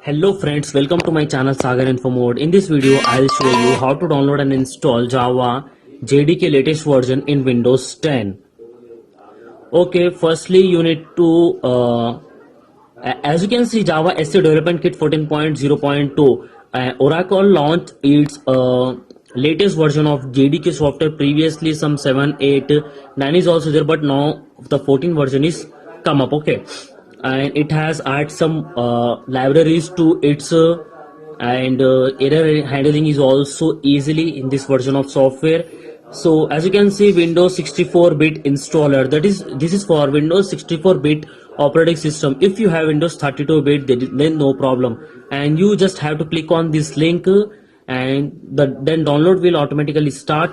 Hello friends, welcome to my channel Sagar Info Mode. In this video, I'll show you how to download and install Java JDK latest version in Windows 10. Okay, firstly you need to, as you can see, Java SC Development Kit 14.0.2. Oracle launched its latest version of JDK software previously. Some 7, 8, 9 is also there, but now the 14 version is come up. Okay, and it has added some libraries to its and error handling is also easily in this version of software. So as you can see, Windows 64-bit installer, that is, this is for Windows 64-bit operating system. If you have Windows 32-bit, then no problem, and you just have to click on this link and then download will automatically start.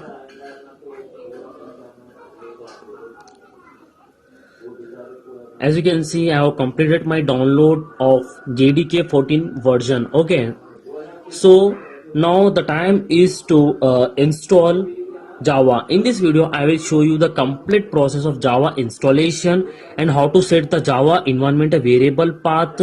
As you can see, I have completed my download of JDK 14 version. Okay, so now the time is to install Java. In this video, I will show you the complete process of Java installation and how to set the Java environment variable path,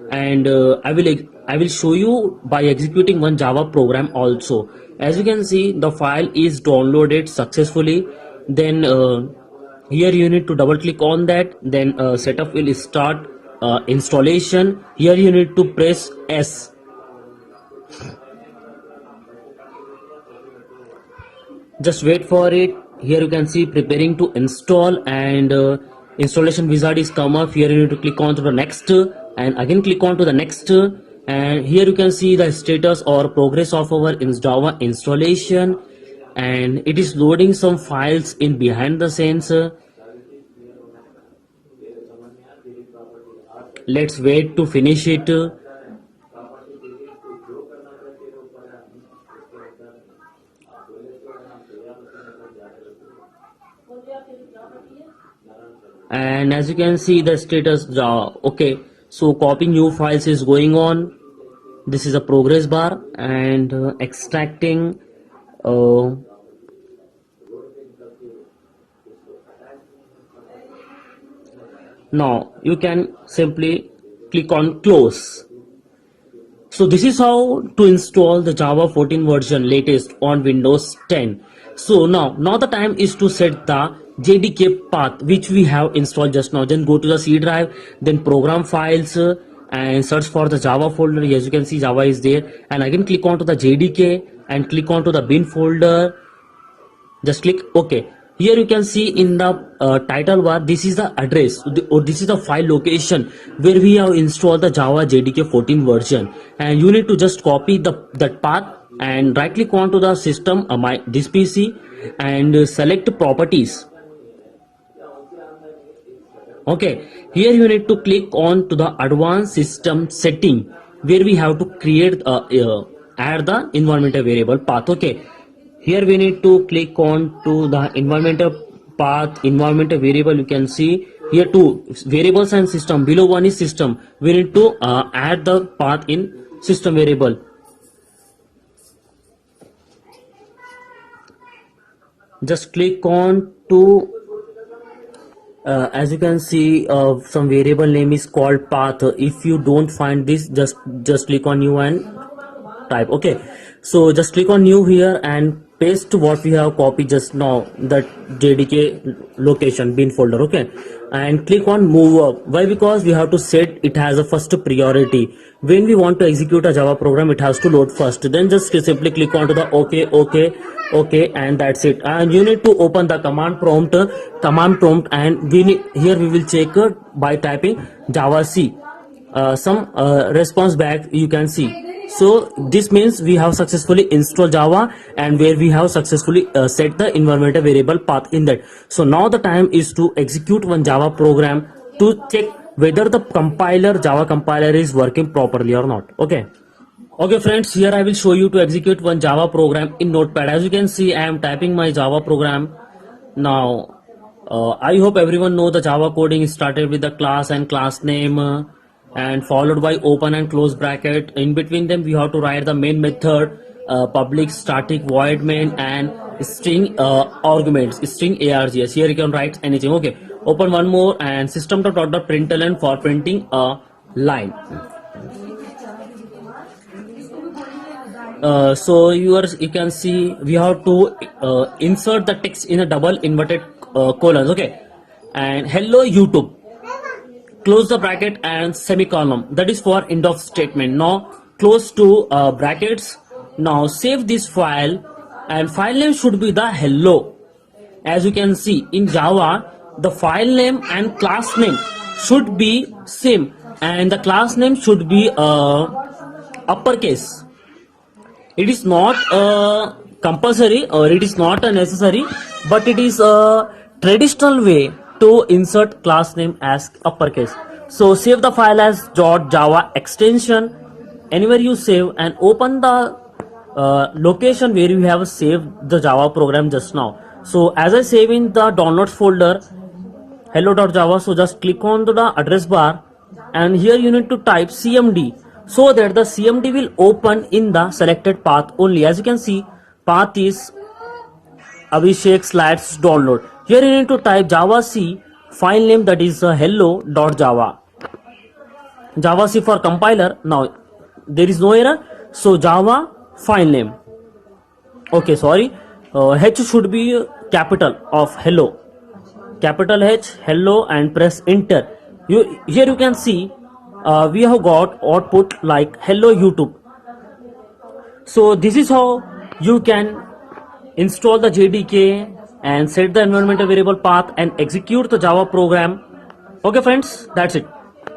and I will show you by executing one Java program also. As you can see, the file is downloaded successfully. Then here you need to double click on that. Then setup will start installation. Here you need to press S. Just wait for it. Here you can see preparing to install, and installation wizard is come up. Here you need to click on to the next and again click on to the next, and here you can see the status or progress of our Java installation, and it is loading some files in behind the scenes. Let's wait to finish it. And as you can see, the status Java. Okay, so copying new files is going on. This is a progress bar, and extracting now you can simply click on close. So this is how to install the Java 14 version latest on Windows 10. So now the time is to set the JDK path which we have installed just now. Then go to the C drive, then program files, and search for the Java folder. As you can see, Java is there, and again click on to the JDK and click on to the bin folder. Just click OK. Here you can see in the title bar, this is the address, or this is the file location where we have installed the Java JDK 14 version, and you need to just copy that path and right click onto the system, this PC, and select properties. Okay, here you need to click on to the advanced system setting where we have to create add the environmental variable path. Okay, here we need to click on to the environmental path, environmental variable. You can see here two variables and system. Below one is system. We need to add the path in system variable. Just click on to as you can see, some variable name is called path. If you don't find this, just click on new and type. Okay, so just click on new here and paste what we have copied just now, that JDK location bin folder. Okay, and click on move up. Why? Because we have to set it has a first priority. When we want to execute a Java program, it has to load first. Then just simply click on to the OK, and that's it. And you need to open the command prompt, and here we will check by typing Java C. Some response back you can see. So this means we have successfully installed Java, and where we have successfully set the environmental variable path in that. So now the time is to execute one Java program to check whether the Java compiler is working properly or not. Okay friends, here I will show you to execute one Java program in Notepad. As you can see, I am typing my Java program now. I hope everyone know the Java coding is started with the class and class name, and followed by open and close bracket. In between them we have to write the main method, public static void main, and string arguments, string args. Here you can write anything. Okay, open one more, and system.out.println for printing a line. So you can see we have to insert the text in a double inverted colons. Okay, and hello YouTube, close the bracket and semicolon, that is for end of statement. Now close to brackets. Now save this file, and file name should be the hello. As you can see in Java, the file name and class name should be same, and the class name should be uppercase. It is not compulsory, or it is not a necessary, but it is a traditional way to insert class name as uppercase. So save the file as .java extension anywhere you save, and open the location where you have saved the Java program just now. So as I save in the downloads folder hello.java, so just click on the address bar, and here you need to type cmd, so that the cmd will open in the selected path only. As you can see, path is Abhishek slides download. Here you need to type java c file name, that is hello.java. Java c for compiler. Now there is no error, so Java file name. Okay, sorry, H should be capital of hello, capital H hello, and press enter. Here you can see we have got output like hello YouTube. So this is how you can install the JDK and set the environmental variable path and execute the Java program. Okay friends, that's it.